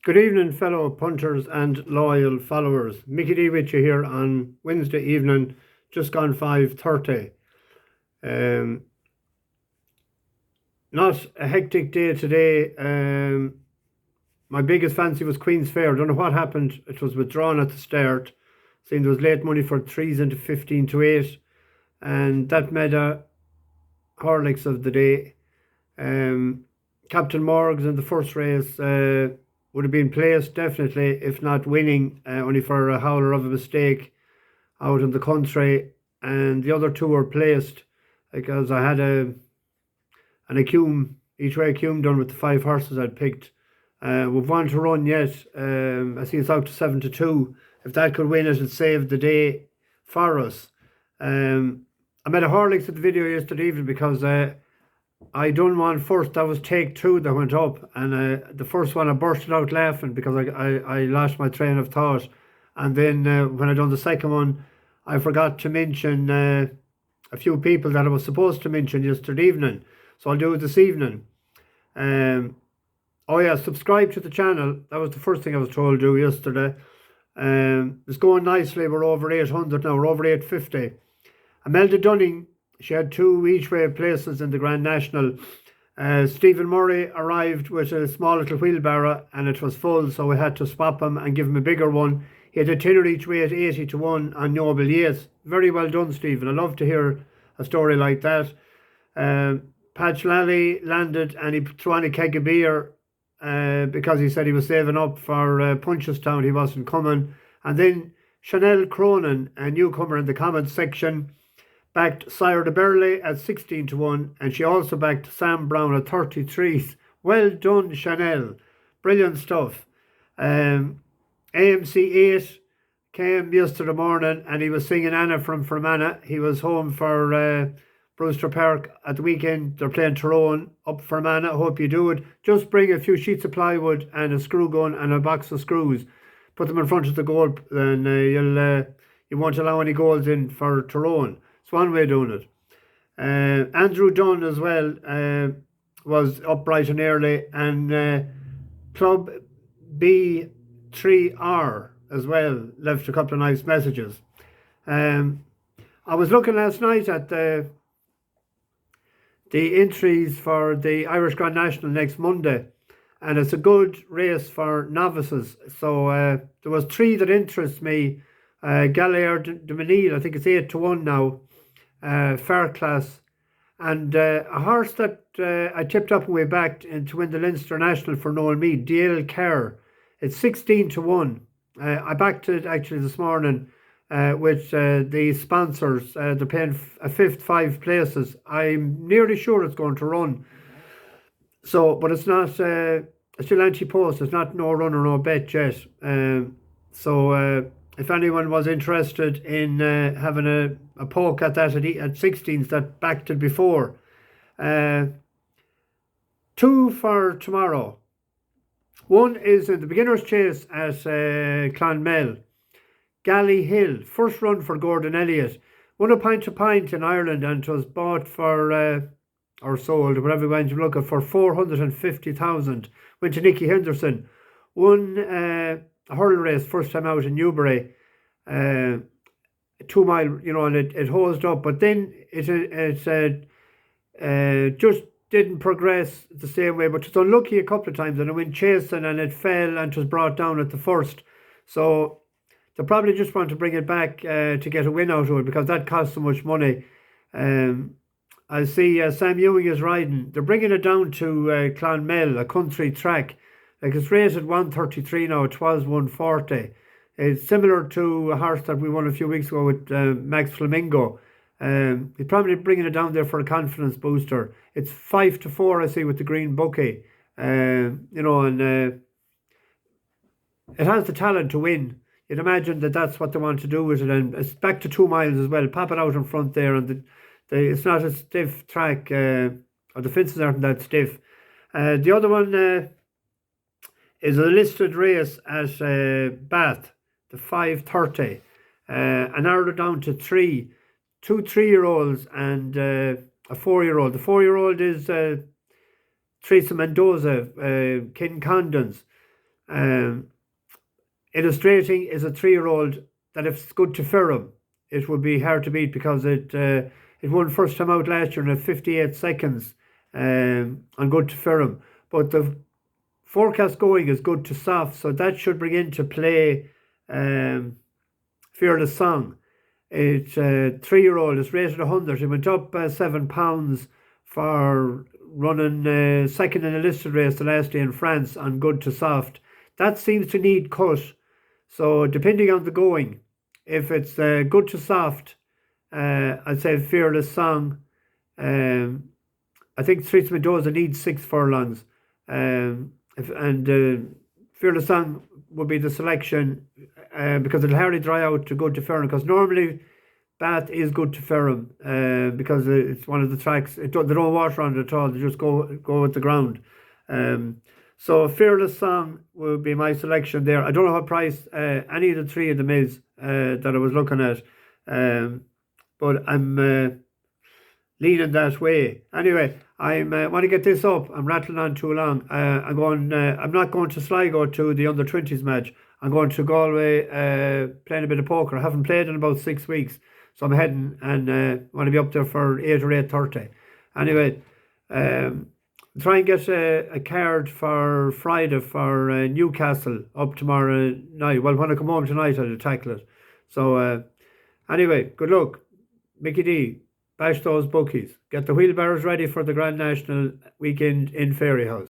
Good evening, fellow punters and loyal followers. Mickey D with you here on Wednesday evening, just gone 5:30. Not a hectic day today. My biggest fancy was Queen's Fair. Don't know what happened. It was withdrawn at the start. Seemed there was late money for threes into 15 to 8, and that made a Horlicks of the day. Captain Morgs in the first race would have been placed definitely, if not winning, only for a howler of a mistake out in the country. And the other two were placed because I had an Acume, each way Acume done with the 5 horses I'd picked. We've one to run yet. I think it's out to 7 to 2. If that could win it, it'd save the day for us. I made a Horlicks at the video yesterday evening because I done one first. That was take 2 that went up, and the first one I bursted out laughing because I lost my train of thought. And then when I done the second one, I forgot to mention a few people that I was supposed to mention yesterday evening. So I'll do it this evening. Oh yeah, subscribe to the channel. That was the first thing I was told to do yesterday. It's going nicely. We're over 800 now. We're over 850. Imelda Dunning, she had 2 each way places in the Grand National. Stephen Murray arrived with a small little wheelbarrow and it was full, so we had to swap him and give him a bigger one. He had a tenner each way at 80 to 1 on Noble Yates. Very well done, Stephen. I love to hear a story like that. Patch Lally landed and he threw on a keg of beer because he said he was saving up for Punchestown. He wasn't coming. And then Chanel Cronin, a newcomer in the comments section, backed Sire de Burley at 16 to 1, and she also backed Sam Brown at 33. Well done, Chanel. Brilliant stuff. AMC 8 came yesterday morning and he was singing Anna from Fermanagh. He was home for Brewster Park at the weekend. They're playing Tyrone up Fermanagh. I hope you do it. Just bring a few sheets of plywood and a screw gun and a box of screws. Put them in front of the goal and you won't allow any goals in for Tyrone. It's one way of doing it. Andrew Dunn as well was up bright and early, and Club B3R as well left a couple of nice messages. I was looking last night at the entries for the Irish Grand National next Monday, and it's a good race for novices. So there was 3 that interest me. Gallyhill de Menil, I think it's 8 to 1 now. Fair class, and a horse that I tipped up and way back to win the Leinster National for Noel Mead, Dale Kerr. It's 16 to 1. I backed it actually this morning with the sponsors. They're paying a fifth 5 places. I'm nearly sure it's going to run. So, but it's not. It's still anti-post. It's not no run or no bet yet. If anyone was interested in having a poke at that at 16s that backed it before. 2 for tomorrow. 1 is in the beginner's chase at Clonmel. Gallyhill, first run for Gordon Elliott. Won a pint to pint in Ireland and it was bought for, or sold, whatever way you look at, for 450,000. Went to Nicky Henderson. Won a hurl race first time out in Newbury, 2 mile, and it hosed up, but then it just didn't progress the same way, but it's unlucky a couple of times and it went chasing and it fell and it was brought down at the first. So they probably just want to bring it back to get a win out of it because that costs so much money. I see Sam Ewing is riding. They're bringing it down to Clonmel, a country track. Like it's rated 133 now, it was 140. It's similar to a horse that we won a few weeks ago with Max Flamingo. He's probably bringing it down there for a confidence booster. It's 5 to 4, I see, with the green bouquet. And it has the talent to win. You'd imagine that that's what they want to do with it, and it's back to 2 miles as well. Pop it out in front there, and it's not a stiff track, or the fences aren't that stiff. The other one is a listed race at Bath, the 5:30. I narrowed it down to 3. 2 3-year-olds and a 4-year-old. The 4-year-old is Teresa Mendoza, Ken Condon's. Um, Illustrating is a 3-year-old that if it's good to Ferrum, it would be hard to beat because it won first time out last year in 58 seconds on good to Ferrum. But the forecast going is good to soft, so that should bring into play Fearless Song. It's a 3-year-old. It's rated 100. It went up £7 for running second in a listed race the last day in France on good to soft. That seems to need cut. So depending on the going, if it's good to soft, I'd say Fearless Song. I think Streets Mendoza needs 6 furlongs. Fearless Song would be the selection because it'll hardly dry out to good to Ferrum, because normally Bath is good to Ferrum because it's one of the tracks. They don't water on it at all. They just go with the ground. So Fearless Song would be my selection there. I don't know what price any of the 3 of them is that I was looking at, but I'm leaning that way. Anyway, I want to get this up. I'm rattling on too long. I'm not going to Sligo to the under-20s match. I'm going to Galway playing a bit of poker. I haven't played in about 6 weeks, so I'm heading and want to be up there for 8 or 8:30. Anyway, try and get a card for Friday for Newcastle up tomorrow night. Well, when I come home tonight, I'll tackle it. So anyway, good luck. Mickey D, bash those bookies. Get the wheelbarrows ready for the Grand National weekend in Fairyhouse.